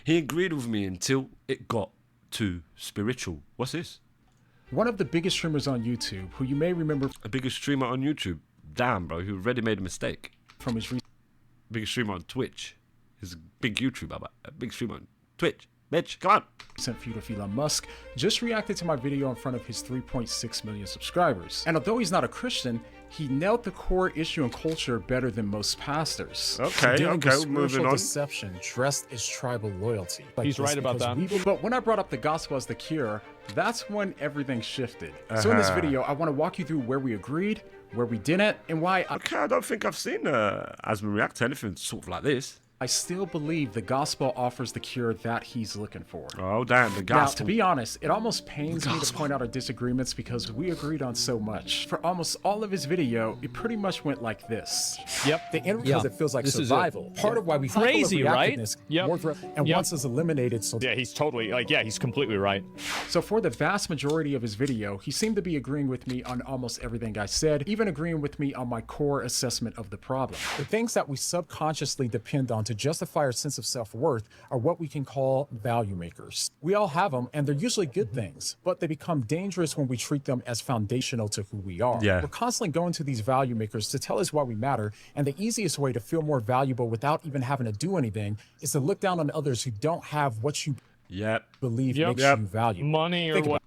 He agreed with me until it got too spiritual. What's this? One of the biggest streamers on YouTube, who you may remember A biggest streamer on YouTube. Damn, bro, he already made a mistake. from his Biggest streamer on Twitch. He's a big YouTuber, but a big streamer on Twitch. Bitch, come on. recent feud with Elon Musk, just reacted to my video in front of his 3.6 million subscribers. And although he's not a Christian, he nailed the core issue in culture better than most pastors. Okay, moving on. Deception dressed as tribal loyalty. He's right about that. But when I brought up the gospel as the cure, that's when everything shifted. So in this video, I want to walk you through where we agreed, where we didn't, and why Okay, I don't think I've seen Asmon react to anything sort of like this. I still believe the gospel offers the cure that he's looking for. Oh, damn, the Now, gospel. to be honest, it almost pains me to point out our disagreements because we agreed on so much. For almost all of his video, it pretty much went like this. Yep. The end because it feels like This is survival. Part of why we Crazy, right? Yep. And once it's eliminated, so Yeah, he's totally, he's completely right. So for the vast majority of his video, he seemed to be agreeing with me on almost everything I said, even agreeing with me on my core assessment of the problem. the things that we subconsciously depend on to justify our sense of self-worth are what we can call value makers. We all have them, and they're usually good things, but they become dangerous when we treat them as foundational to who we are. Yeah. We're constantly going to these value makers to tell us why we matter, and the easiest way to feel more valuable without even having to do anything is to look down on others who don't have what you Yep. believe Yep. makes Yep. you valuable. Money or Think about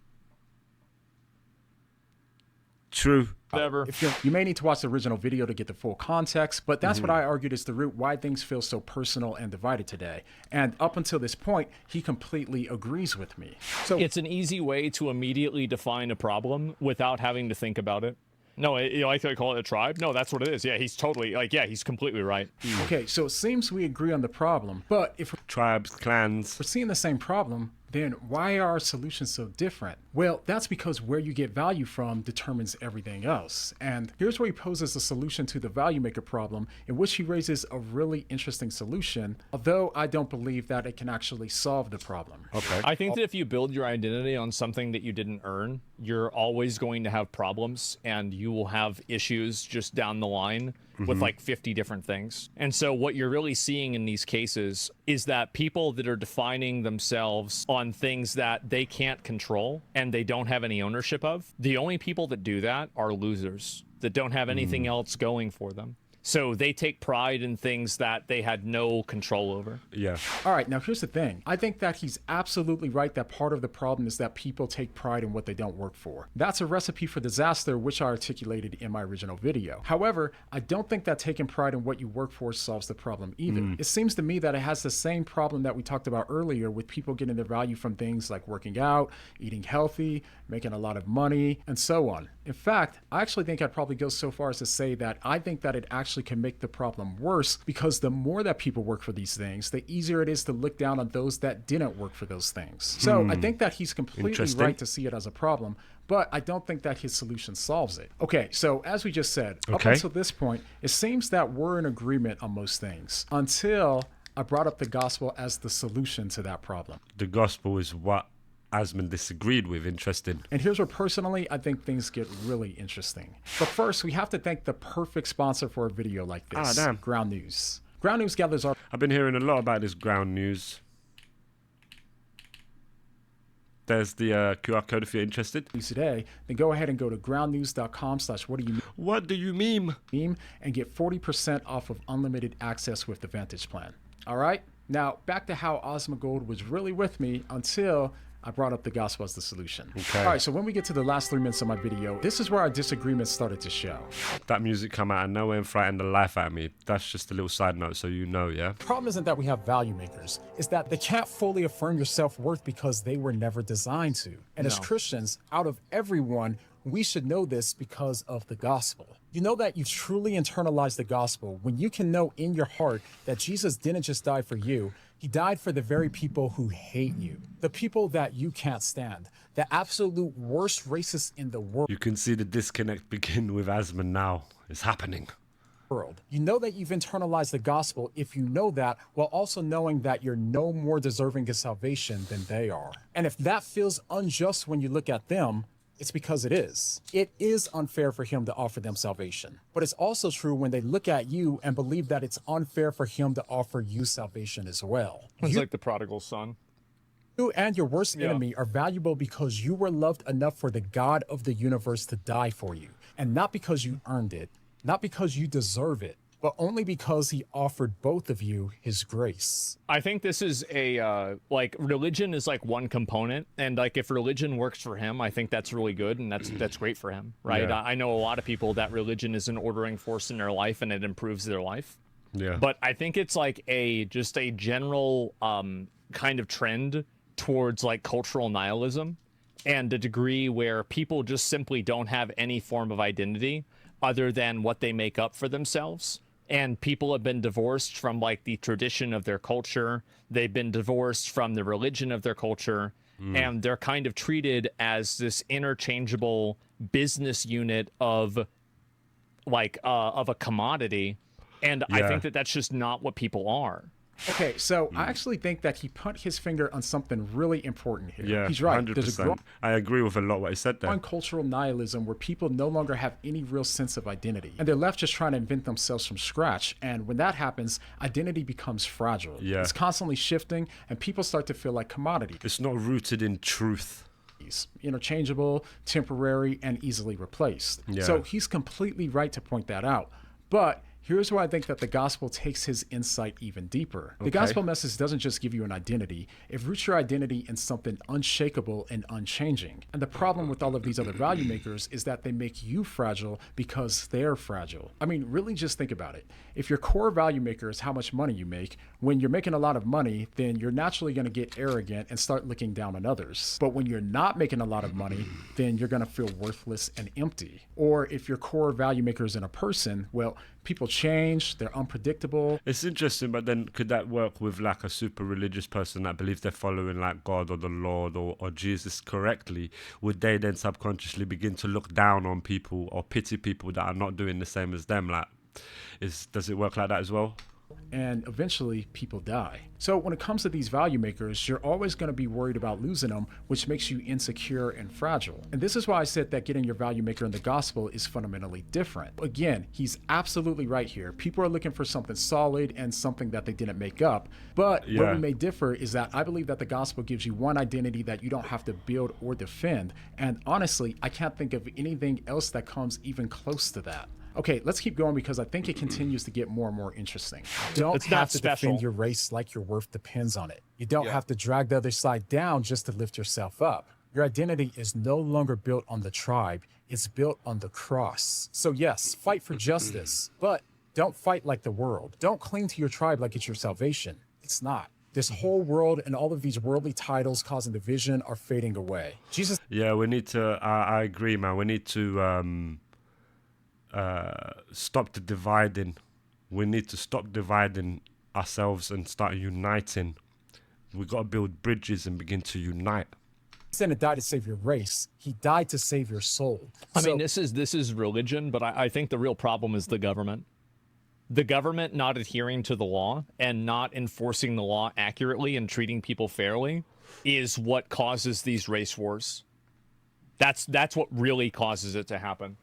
True. whatever. You may need to watch the original video to get the full context, but that's what I argued is the root why things feel so personal and divided today. And up until this point, he completely agrees with me. So It's an easy way to immediately define a problem without having to think about it. No, I call it a tribe. No, that's what it is. Yeah, he's totally, he's completely right. okay, so it seems we agree on the problem, but if Tribes, clans. we're seeing the same problem, then why are our solutions so different? Well, that's because where you get value from determines everything else. And here's where he poses a solution to the value maker problem, in which he raises a really interesting solution, although I don't believe that it can actually solve the problem. Okay. I think that if you build your identity on something that you didn't earn, you're always going to have problems and you will have issues just down the line with like 50 different things. And so what you're really seeing in these cases is that people that are defining themselves on things that they can't control and they don't have any ownership of, the only people that do that are losers that don't have anything else going for them. So they take pride in things that they had no control over. Yeah. All right, now here's the thing. I think that he's absolutely right that part of the problem is that people take pride in what they don't work for. That's a recipe for disaster, which I articulated in my original video. However, I don't think that taking pride in what you work for solves the problem either. It seems to me that it has the same problem that we talked about earlier with people getting their value from things like working out, eating healthy, making a lot of money, and so on. In fact, I actually think I'd probably go so far as to say that I think that it actually can make the problem worse because the more that people work for these things, the easier it is to look down on those that didn't work for those things. So I think that he's completely right to see it as a problem, but I don't think that his solution solves it. Okay, so as we just said, up until this point, it seems that we're in agreement on most things until I brought up the gospel as the solution to that problem. The gospel is what Asmon disagreed with. Interesting. And here's where personally I think things get really interesting. But first, we have to thank the perfect sponsor for a video like this, damn. Ground News. Ground News gathers our I've been hearing a lot about this ground news. There's the QR code if you're interested. news today. Then go ahead and go to groundnews.com/what-do-you-meme What do you mean? and get 40% off of unlimited access with the Vantage plan. All right? Now, back to how Asmongold was really with me until I brought up the gospel as the solution. Okay. All right, so when we get to the last 3 minutes of my video, this is where our disagreements started to show. That music come out of nowhere and frightened the life out of me. That's just a little side note so you know, yeah? The problem isn't that we have value makers. It's that they can't fully affirm your self-worth because they were never designed to. And as Christians, out of everyone, we should know this because of the gospel. You know that you truly internalize the gospel when you can know in your heart that Jesus didn't just die for you, he died for the very people who hate you, the people that you can't stand, the absolute worst racists in the world. You can see the disconnect begin with Asmon now. It's happening. You know that you've internalized the gospel if you know that, while also knowing that you're no more deserving of salvation than they are. And if that feels unjust when you look at them, It's because it is. It is unfair for him to offer them salvation. But it's also true when they look at you and believe that it's unfair for him to offer you salvation as well. It's like the prodigal son. You and your worst enemy are valuable because you were loved enough for the God of the universe to die for you. And not because you earned it, not because you deserve it, but only because he offered both of you his grace. I think this is a, like, religion is like one component. And like, if religion works for him, I think that's really good. And that's great for him, right? Yeah. I know a lot of people that religion is an ordering force in their life and it improves their life. Yeah. But I think it's like just a general kind of trend towards like cultural nihilism and a degree where people just simply don't have any form of identity other than what they make up for themselves. And people have been divorced from like the tradition of their culture. They've been divorced from the religion of their culture. And they're kind of treated as this interchangeable business unit of like of a commodity. And I think that that's just not what people are. Okay, so I actually think that he put his finger on something really important here. Yeah, He's right. 100%. There's a I agree with a lot what he said there. growing cultural nihilism where people no longer have any real sense of identity. And they're left just trying to invent themselves from scratch. And when that happens, identity becomes fragile. Yeah. It's constantly shifting, and people start to feel like commodities. It's not rooted in truth. Interchangeable, temporary, and easily replaced. Yeah. So he's completely right to point that out. But here's where I think that the gospel takes his insight even deeper. The gospel message doesn't just give you an identity. It roots your identity in something unshakable and unchanging. And the problem with all of these other value makers is that they make you fragile because they're fragile. I mean, really just think about it. If your core value maker is how much money you make, when you're making a lot of money, then you're naturally going to get arrogant and start looking down on others. But when you're not making a lot of money, then you're going to feel worthless and empty. Or if your core value maker is in a person, well, people change, they're unpredictable. It's interesting, but then could that work with like a super religious person that believes they're following like God or the Lord or Jesus correctly? Would they then subconsciously begin to look down on people or pity people that are not doing the same as them? Like, does it work like that as well? And eventually people die. So when it comes to these value makers, you're always going to be worried about losing them, which makes you insecure and fragile. And this is why I said that getting your value maker in the gospel is fundamentally different. Again, he's absolutely right here. People are looking for something solid and something that they didn't make up. But where we may differ is that I believe that the gospel gives you one identity that you don't have to build or defend. And honestly, I can't think of anything else that comes even close to that. Okay, let's keep going because I think it continues to get more and more interesting. Don't It's have not to special. defend your race like your worth depends on it. You don't have to drag the other side down just to lift yourself up. Your identity is no longer built on the tribe, it's built on the cross. So yes, fight for justice, but don't fight like the world. Don't cling to your tribe like it's your salvation. It's not. This whole world and all of these worldly titles causing division are fading away. Jesus. Yeah, we need to, I agree, man. We need to stop the dividing. We need to stop dividing ourselves and start uniting. We got to build bridges and begin to unite. He didn't die to save your race. He died to save your soul. I mean, this is religion, but I think the real problem is the government. The government not adhering to the law and not enforcing the law accurately and treating people fairly is what causes these race wars. That's what really causes it to happen.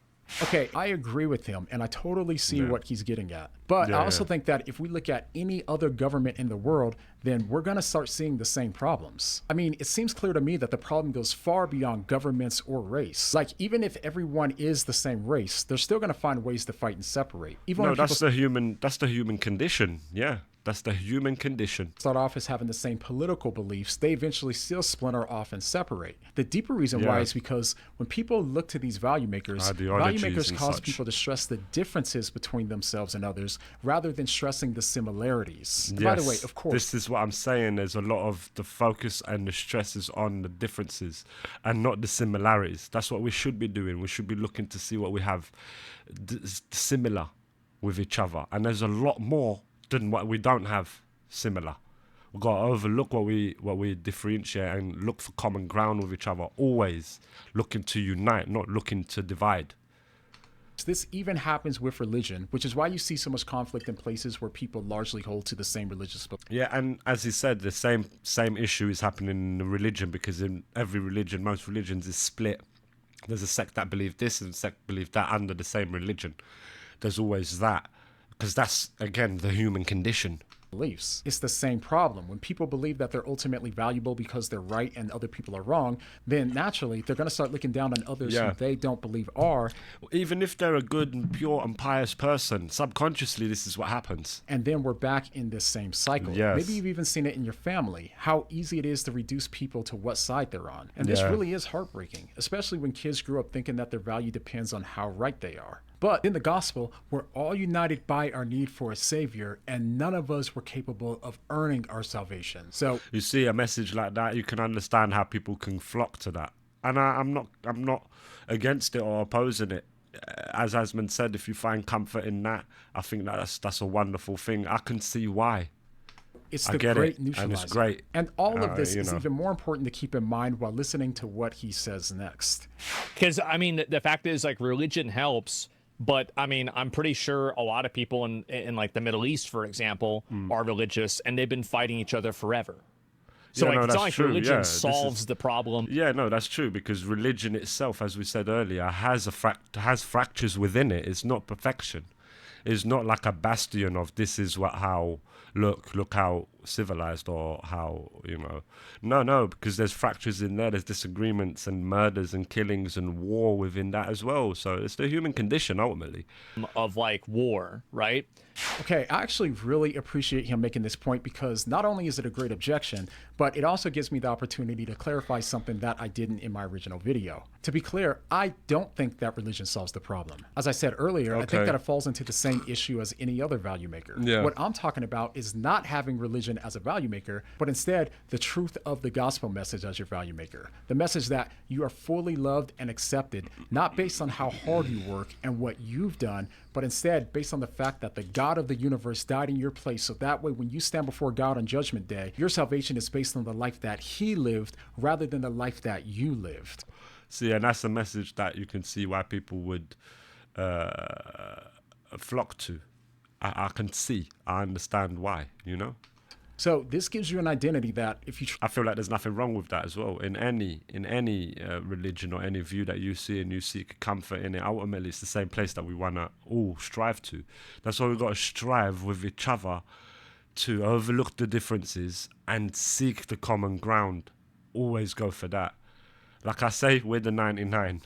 Okay, I agree with him, and I totally see what he's getting at. But I also think that if we look at any other government in the world, then we're going to start seeing the same problems. I mean, it seems clear to me that the problem goes far beyond governments or race. Like, even if everyone is the same race, they're still going to find ways to fight and separate. Even No, when that's people the human condition. Yeah, that's the human condition. start off as having the same political beliefs, they eventually still splinter off and separate. The deeper reason why is because when people look to these value makers Ideologies and cause such. people to stress the differences between themselves and others rather than stressing the similarities. And by the way, of course, this is what I'm saying. There's a lot of the focus and the stress is on the differences and not the similarities. That's what we should be doing. We should be looking to see what we have similar with each other. And there's a lot more than what we don't have similar. We've got to overlook what we differentiate and look for common ground with each other. Always looking to unite, not looking to divide. this even happens with religion, which is why you see so much conflict in places where people largely hold to the same religious beliefs. Yeah, and as he said, the same issue is happening in religion, because in every religion, most religions is split There's a sect that believe this and a sect believe that under the same religion. There's always that, because that's, again, the human condition. Beliefs. It's the same problem. When people believe that they're ultimately valuable because they're right and other people are wrong, then naturally they're going to start looking down on others who they don't believe are. Even if they're a good and pure and pious person, subconsciously this is what happens. And then we're back in this same cycle. Yes. Maybe you've even seen it in your family, how easy it is to reduce people to what side they're on. And this really is heartbreaking, especially when kids grew up thinking that their value depends on how right they are. But in the gospel, we're all united by our need for a savior, and none of us were capable of earning our salvation. So you see a message like that, you can understand how people can flock to that. And I'm not against it or opposing it. As Asmond said, if you find comfort in that, I think that's a wonderful thing. I can see why. It's the great neutralizer. And it's great. And all of this is even more important to keep in mind while listening to what he says next. Because, I mean, the fact is, like, religion helps. But I mean, I'm pretty sure a lot of people in like the Middle East, for example, are religious, and they've been fighting each other forever. So it's not like religion solves the problem. Yeah, no, that's true, because religion itself, as we said earlier, has fractures within it. It's not perfection. It's not like a bastion of this is look how civilized or how, no, because there's fractures in there. There's disagreements and murders and killings and war within that as well. So it's the human condition ultimately of like war, right? Okay, I actually really appreciate him making this point, because not only is it a great objection, but it also gives me the opportunity to clarify something that I didn't in my original video. To be clear, I don't think that religion solves the problem. As I said earlier, I think that it falls into the same issue as any other value maker. Yeah. What I'm talking about is not having religion as a value maker, but instead the truth of the gospel message as your value maker. The message that you are fully loved and accepted, not based on how hard you work and what you've done, but instead based on the fact that the God of the universe died in your place, so that way when you stand before God on Judgment Day, your salvation is based on the life that he lived rather than the life that you lived. See, and that's a message that you can see why people would flock to. I can see, I understand why, So this gives you an identity that if you... I feel like there's nothing wrong with that as well. In any religion or any view that you see and you seek comfort in it, ultimately it's the same place that we want to all strive to. That's why we've got to strive with each other to overlook the differences and seek the common ground. Always go for that. Like I say, we're the 99.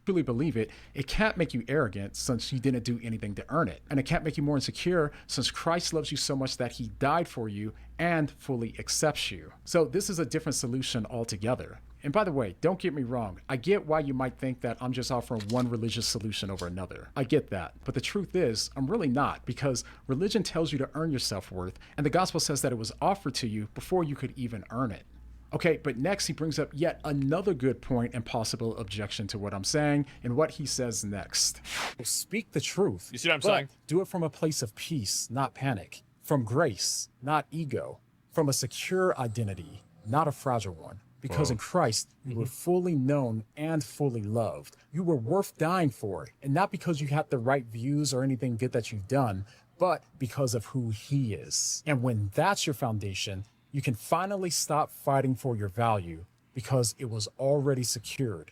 Truly believe it, it can't make you arrogant since you didn't do anything to earn it. And it can't make you more insecure since Christ loves you so much that he died for you and fully accepts you. So this is a different solution altogether. And by the way, don't get me wrong. I get why you might think that I'm just offering one religious solution over another. I get that. But the truth is, I'm really not, because religion tells you to earn your self-worth, and the gospel says that it was offered to you before you could even earn it. Okay, but next he brings up yet another good point and possible objection to what I'm saying, and what he says next. Speak the truth. You see what I'm saying? Do it from a place of peace, not panic. From grace, not ego. From a secure identity, not a fragile one. Because in Christ, you were fully known and fully loved. You were worth dying for, and not because you had the right views or anything good that you've done, but because of who he is. And when that's your foundation, you can finally stop fighting for your value because it was already secured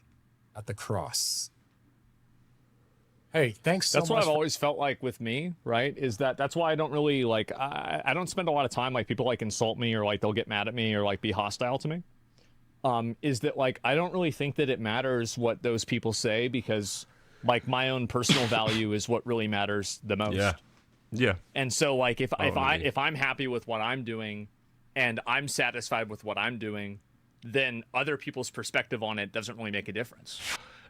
at the cross. Hey, thanks so much. That's what I've always felt like with me, right? Is that's why I don't really like, I don't spend a lot of time, like people like insult me or like they'll get mad at me or like be hostile to me. Is that like, I don't really think that it matters what those people say, because like my own personal value is what really matters the most. Yeah. Yeah. And so like, if I'm happy with what I'm doing, and I'm satisfied with what I'm doing, then other people's perspective on it doesn't really make a difference.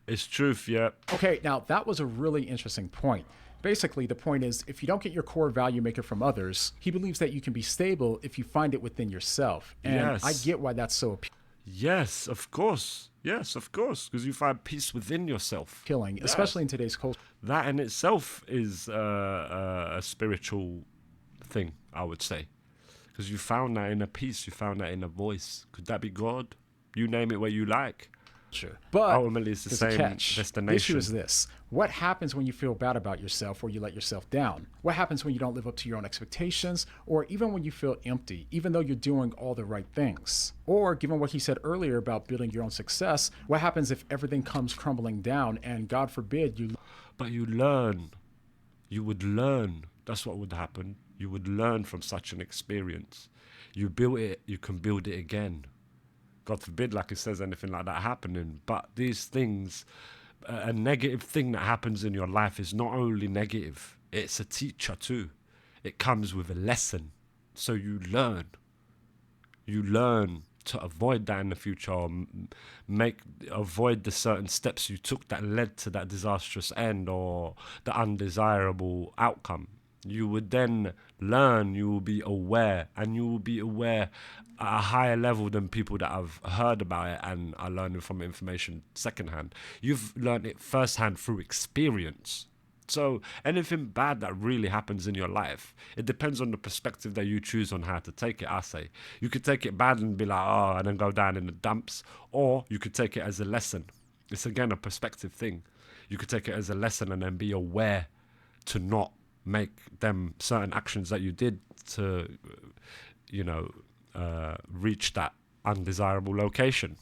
It's truth, yeah. Okay, now that was a really interesting point. Basically, the point is, if you don't get your core value maker from others, he believes that you can be stable if you find it within yourself. And Yes. I get why that's so Yes, of course. Yes, of course. Because you find peace within yourself. appealing, especially in today's culture. That in itself is a spiritual thing, I would say. Because you found that in a peace, you found that in a voice. Could that be God? You name it where you like. But ultimately it's the there's a same catch. The destination. issue is this. What happens when you feel bad about yourself or you let yourself down? What happens when you don't live up to your own expectations, or even when you feel empty, even though you're doing all the right things? Or, given what he said earlier about building your own success, what happens if everything comes crumbling down and, God forbid, you... But you learn. You would learn. That's what would happen. You would learn from such an experience. You built it, you can build it again. God forbid, like it says, anything like that happening. But these things, a negative thing that happens in your life is not only negative, it's a teacher too. It comes with a lesson. So you learn. You learn to avoid that in the future, or avoid the certain steps you took that led to that disastrous end or the undesirable outcome. You would then learn, you will be aware, and you will be aware at a higher level than people that have heard about it and are learning from information secondhand. You've learned it firsthand through experience. So anything bad that really happens in your life, it depends on the perspective that you choose on how to take it, I say. You could take it bad and be like, oh, and then go down in the dumps, or you could take it as a lesson. It's again a perspective thing. You could take it as a lesson and then be aware to not make them certain actions that you did to, reach that undesirable location,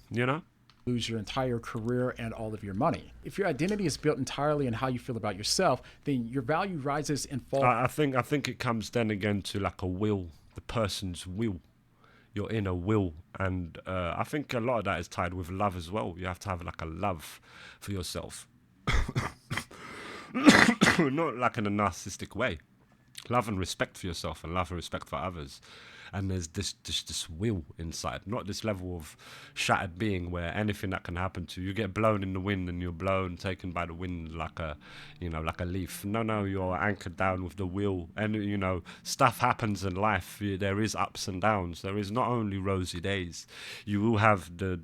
lose your entire career and all of your money. If your identity is built entirely on how you feel about yourself, then your value rises and falls. I think it comes then again to like a will, the person's will, your inner will. And I think a lot of that is tied with love as well. You have to have like a love for yourself. Not like in a narcissistic way. Love and respect for yourself and love and respect for others. And there's this will inside, not this level of shattered being where anything that can happen to you, you get blown in the wind and you're taken by the wind like a leaf. No, you're anchored down with the will. And stuff happens in life. There is ups and downs. There is not only rosy days. You will have the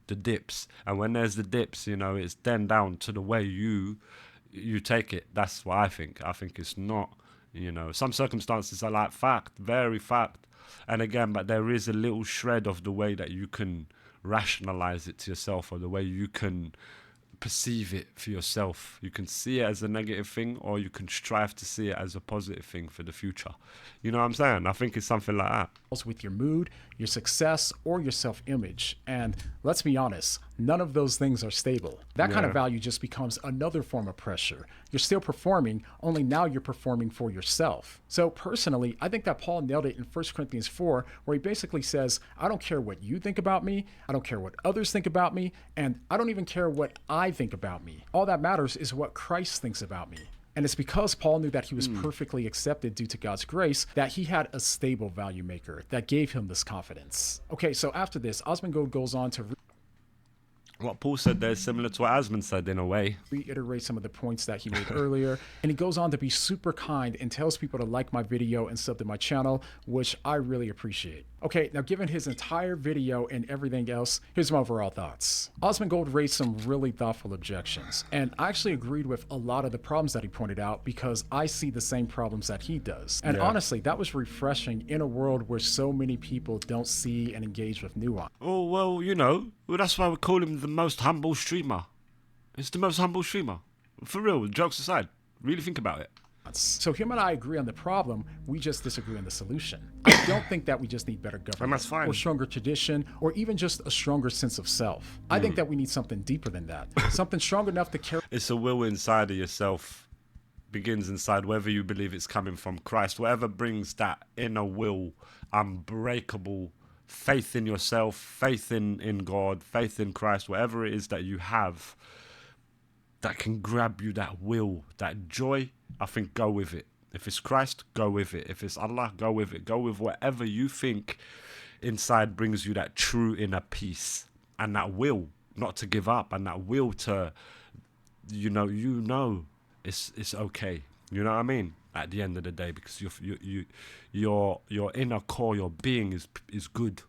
dips, and when there's the dips, it's then down to the way you take it. That's what I think. I think it's not, some circumstances are like fact, very fact. And again, but there is a little shred of the way that you can rationalize it to yourself, or the way you can perceive it for yourself. You can see it as a negative thing, or you can strive to see it as a positive thing for the future. You know what I'm saying? I think it's something like that. With your mood, your success, or your self-image. And let's be honest, none of those things are stable. That kind of value just becomes another form of pressure. You're still performing, only now you're performing for yourself. So personally, I think that Paul nailed it in 1 Corinthians 4, where he basically says, I don't care what you think about me, I don't care what others think about me, and I don't even care what I think about me. All that matters is what Christ thinks about me. And it's because Paul knew that he was perfectly accepted due to God's grace that he had a stable value maker that gave him this confidence. Okay, so after this, Asmongold goes on to what Paul said there is similar to what Asmon said in a way. Reiterate some of the points that he made earlier. And he goes on to be super kind and tells people to like my video and sub to my channel, which I really appreciate. Okay, now given his entire video and everything else, here's my overall thoughts. Asmongold raised some really thoughtful objections, and I actually agreed with a lot of the problems that he pointed out because I see the same problems that he does. And honestly, that was refreshing in a world where so many people don't see and engage with nuance. Oh, well, that's why we call him the most humble streamer. It's the most humble streamer. For real, jokes aside, really think about it. So him and I agree on the problem, we just disagree on the solution. I don't think that we just need better government or stronger tradition or even just a stronger sense of self. I think that we need something deeper than that, something strong enough to carry. It's a will inside of yourself, begins inside, whether you believe it's coming from Christ, whatever brings that inner will, unbreakable faith in yourself, faith in God, faith in Christ, whatever it is that you have that can grab you that will, that joy, I think go with it. If it's Christ, go with it. If it's Allah, go with it. Go with whatever you think inside brings you that true inner peace and that will not to give up and that will to, it's okay. You know what I mean? At the end of the day, because your inner core, your being is good.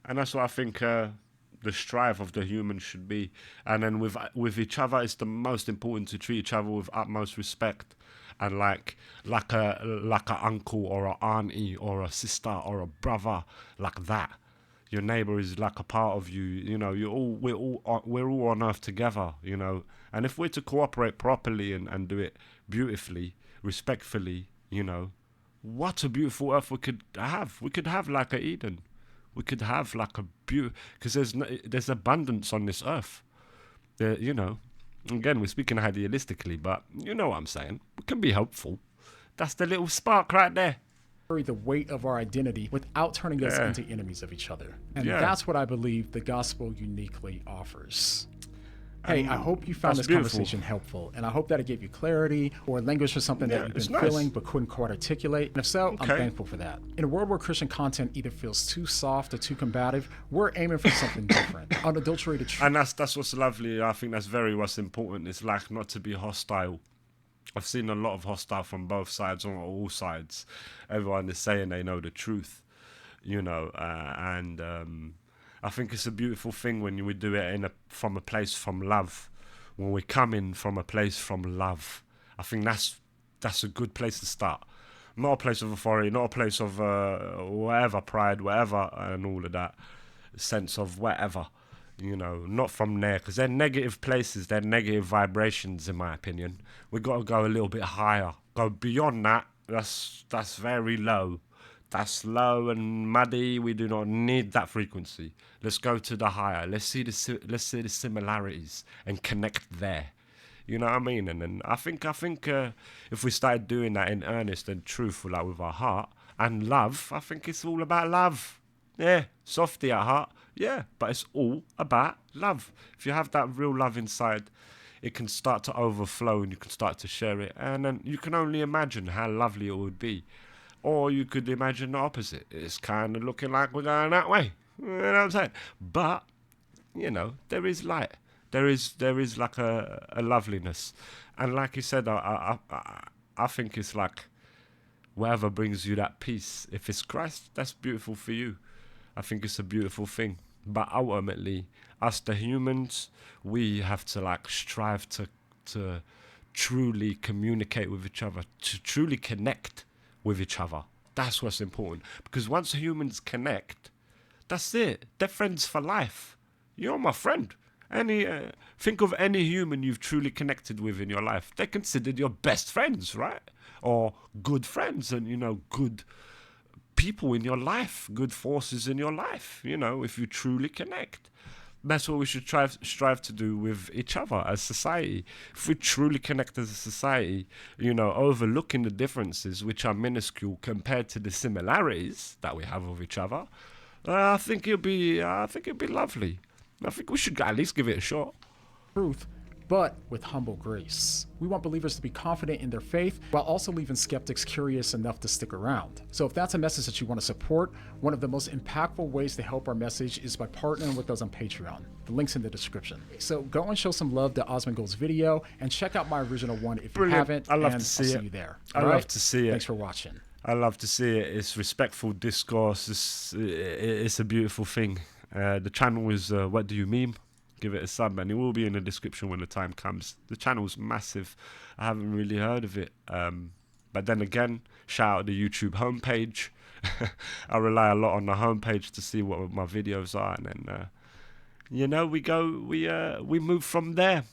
And that's what I think the strive of the human should be. And then with each other, it's the most important to treat each other with utmost respect, and like a uncle or an auntie or a sister or a brother, like that. Your neighbor is like a part of you. You know, we're all on earth together. You know, and if we're to cooperate properly and do it beautifully, respectfully, you know, what a beautiful earth we could have. We could have like a Eden. We could have like a because there's abundance on this earth. There, you know, again, we're speaking idealistically, but you know what I'm saying. We can be hopeful. That's the little spark right there. Carry the weight of our identity without turning us Yeah. into enemies of each other. And Yeah. that's what I believe the gospel uniquely offers. Hey, I hope you found that's this beautiful. conversation helpful, and I hope that it gave you clarity or language for something Yeah, that you've it's been nice. feeling but couldn't quite articulate. And if so, I'm Okay. thankful for that. In a world where Christian content either feels too soft or too combative, we're aiming for something different. Unadulterated truth. And that's what's lovely. I think that's what's important. It's like not to be hostile. I've seen a lot of hostile from both sides, on all sides. Everyone is saying they know the truth, you know, and I think it's a beautiful thing when we do it from a place from love. When we come in from a place from love, I think that's a good place to start. Not a place of authority, not a place of whatever, pride, whatever, and all of that sense of whatever. You know, not from there, because they're negative places, they're negative vibrations, in my opinion. We got to go a little bit higher, go beyond that. That's very low. That's low and muddy. We do not need that frequency. Let's go to the higher. Let's see the similarities and connect there. You know what I mean? And then I think if we started doing that in earnest and truthful, like with our heart and love, I think it's all about love. Yeah, softy at heart. Yeah, but it's all about love. If you have that real love inside, it can start to overflow and you can start to share it. And then you can only imagine how lovely it would be. Or you could imagine the opposite. It's kind of looking like we're going that way. You know what I'm saying? But, you know, there is light. There is like a loveliness. And like you said, I think it's like whatever brings you that peace. If it's Christ, that's beautiful for you. I think it's a beautiful thing. But ultimately, us the humans, we have to like strive to truly communicate with each other, to truly connect with each other. That's what's important. Because once humans connect, that's it. They're friends for life. You're my friend. Think of any human you've truly connected with in your life. They're considered your best friends, right? Or good friends, and you know, good people in your life, good forces in your life. You know, if you truly connect. That's what we should strive to do with each other as society. If we truly connect as a society, you know, overlooking the differences which are minuscule compared to the similarities that we have with each other, I think it'll be lovely. I think we should at least give it a shot. Truth, but with humble grace. We want believers to be confident in their faith while also leaving skeptics curious enough to stick around. So if that's a message that you want to support, one of the most impactful ways to help our message is by partnering with us on Patreon. The link's in the description. So go and show some love to Asmongold's video and check out my original one if Brilliant. you haven't. I love and to see I'll it. see you there. I All love right? to see it. Thanks for watching. I love to see it. It's respectful discourse. It's a beautiful thing. The channel is What Do You Meme? Give it a sub, and it will be in the description when the time comes. The channel's massive. I haven't really heard of it. But then again, shout out the YouTube homepage. I rely a lot on the homepage to see what my videos are, and then you know, we move from there.